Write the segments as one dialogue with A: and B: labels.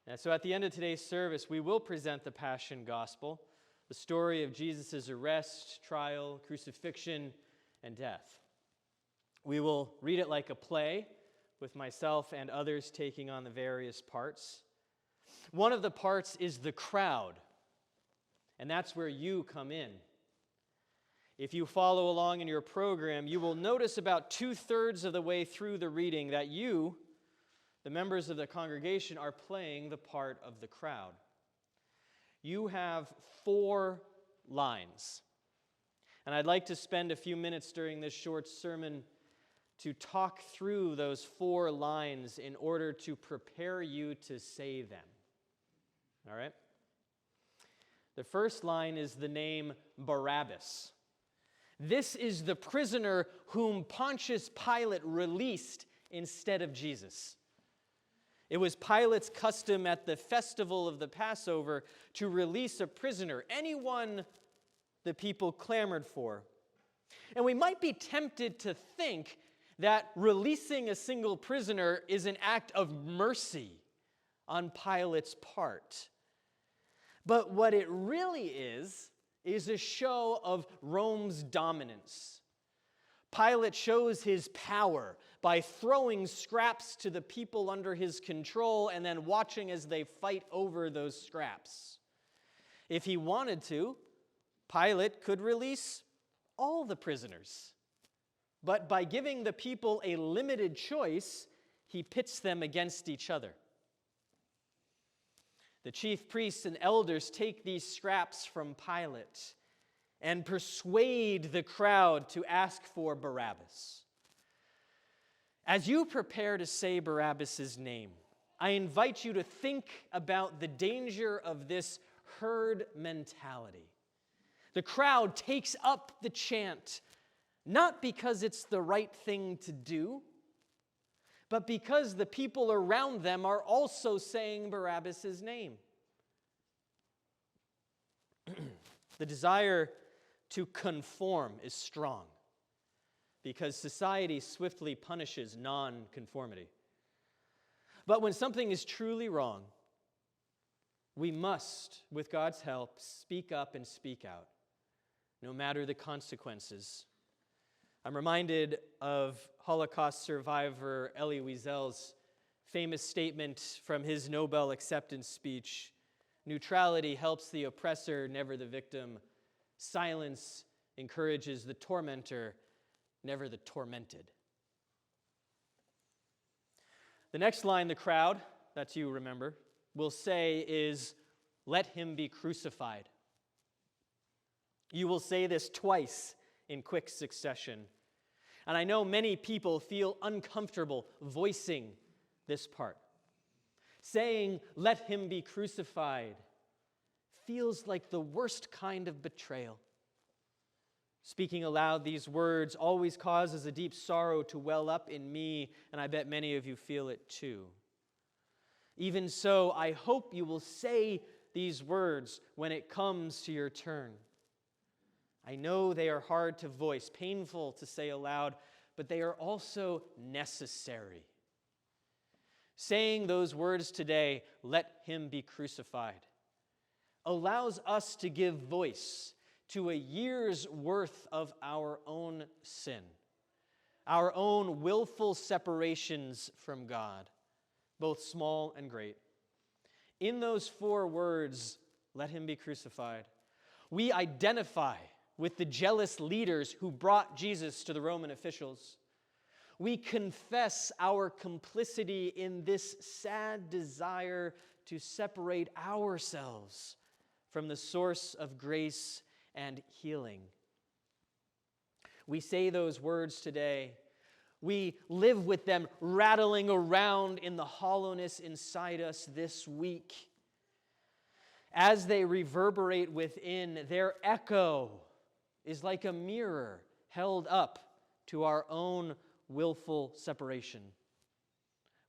A: And so at the end of today's service, we will present the Passion Gospel, the story of Jesus' arrest, trial, crucifixion, and death. We will read it like a play, with myself and others taking on the various parts. One of the parts is the crowd, and that's where you come in. If you follow along in your program, you will notice about 2/3 of the way through the reading that you, the members of the congregation, are playing the part of the crowd. You have 4 lines, and I'd like to spend a few minutes during this short sermon to talk through those 4 lines in order to prepare you to say them. All right? The first line is the name Barabbas. This is the prisoner whom Pontius Pilate released instead of Jesus. It was Pilate's custom at the festival of the Passover to release a prisoner, anyone the people clamored for. And we might be tempted to think that releasing a single prisoner is an act of mercy on Pilate's part. But what it really is a show of Rome's dominance. Pilate shows his power by throwing scraps to the people under his control and then watching as they fight over those scraps. If he wanted to, Pilate could release all the prisoners. But by giving the people a limited choice, he pits them against each other. The chief priests and elders take these scraps from Pilate and persuade the crowd to ask for Barabbas. As you prepare to say Barabbas' name, I invite you to think about the danger of this herd mentality. The crowd takes up the chant, not because it's the right thing to do, but because the people around them are also saying Barabbas' name. The desire to conform is strong because society swiftly punishes non-conformity. But when something is truly wrong, we must, with God's help, speak up and speak out, no matter the consequences. I'm reminded of Holocaust survivor Elie Wiesel's famous statement from his Nobel acceptance speech: "Neutrality helps the oppressor, never the victim. Silence encourages the tormentor, never the tormented." The next line the crowd, that you remember, will say is, "Let him be crucified." You will say this twice in quick succession. And I know many people feel uncomfortable voicing this part. Saying, "Let him be crucified," feels like the worst kind of betrayal. Speaking aloud these words always causes a deep sorrow to well up in me, and I bet many of you feel it too. Even so, I hope you will say these words when it comes to your turn. I know they are hard to voice, painful to say aloud, but they are also necessary. Saying those words today, "Let him be crucified," allows us to give voice to a year's worth of our own sin, our own willful separations from God, both small and great. In those 4 words, "Let him be crucified," we identify with the jealous leaders who brought Jesus to the Roman officials. We confess our complicity in this sad desire to separate ourselves from the source of grace and healing. We say those words today. We live with them rattling around in the hollowness inside us this week. As they reverberate within, their echo is like a mirror held up to our own willful separation.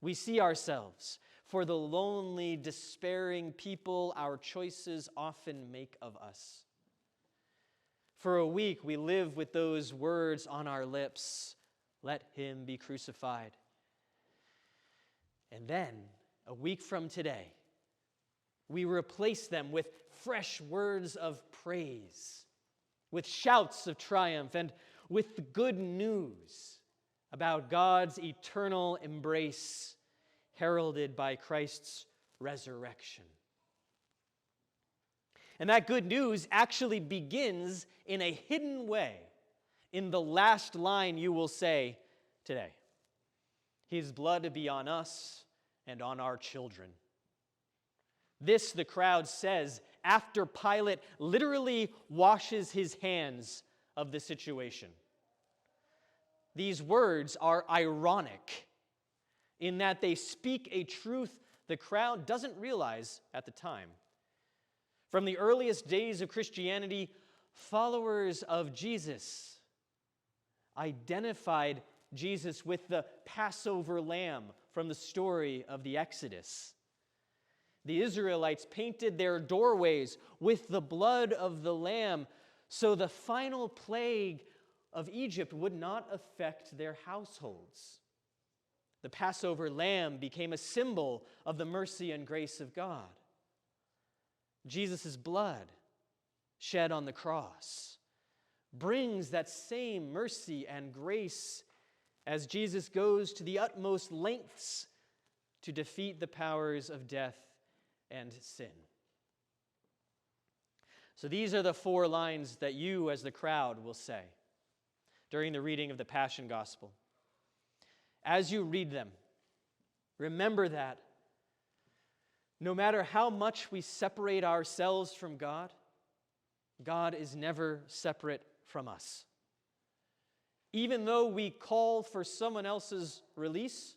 A: We see ourselves for the lonely, despairing people our choices often make of us. For a week, we live with those words on our lips, "Let him be crucified." And then, a week from today, we replace them with fresh words of praise, with shouts of triumph, and with the good news about God's eternal embrace heralded by Christ's resurrection. And that good news actually begins in a hidden way in the last line you will say today. His blood be on us and on our children. This, the crowd says, after Pilate literally washes his hands of the situation. These words are ironic in that they speak a truth the crowd doesn't realize at the time. From the earliest days of Christianity, followers of Jesus identified Jesus with the Passover lamb from the story of the Exodus. The Israelites painted their doorways with the blood of the lamb so the final plague of Egypt would not affect their households. The Passover lamb became a symbol of the mercy and grace of God. Jesus' blood shed on the cross brings that same mercy and grace as Jesus goes to the utmost lengths to defeat the powers of death and sin. So these are the 4 lines that you as the crowd will say during the reading of the Passion Gospel. As you read them, remember that no matter how much we separate ourselves from God, God is never separate from us. Even though we call for someone else's release,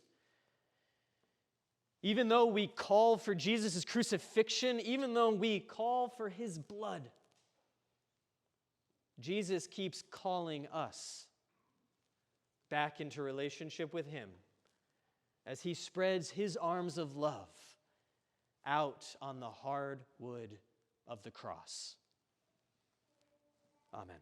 A: even though we call for Jesus' crucifixion, even though we call for his blood, Jesus keeps calling us back into relationship with him as he spreads his arms of love out on the hard wood of the cross. Amen.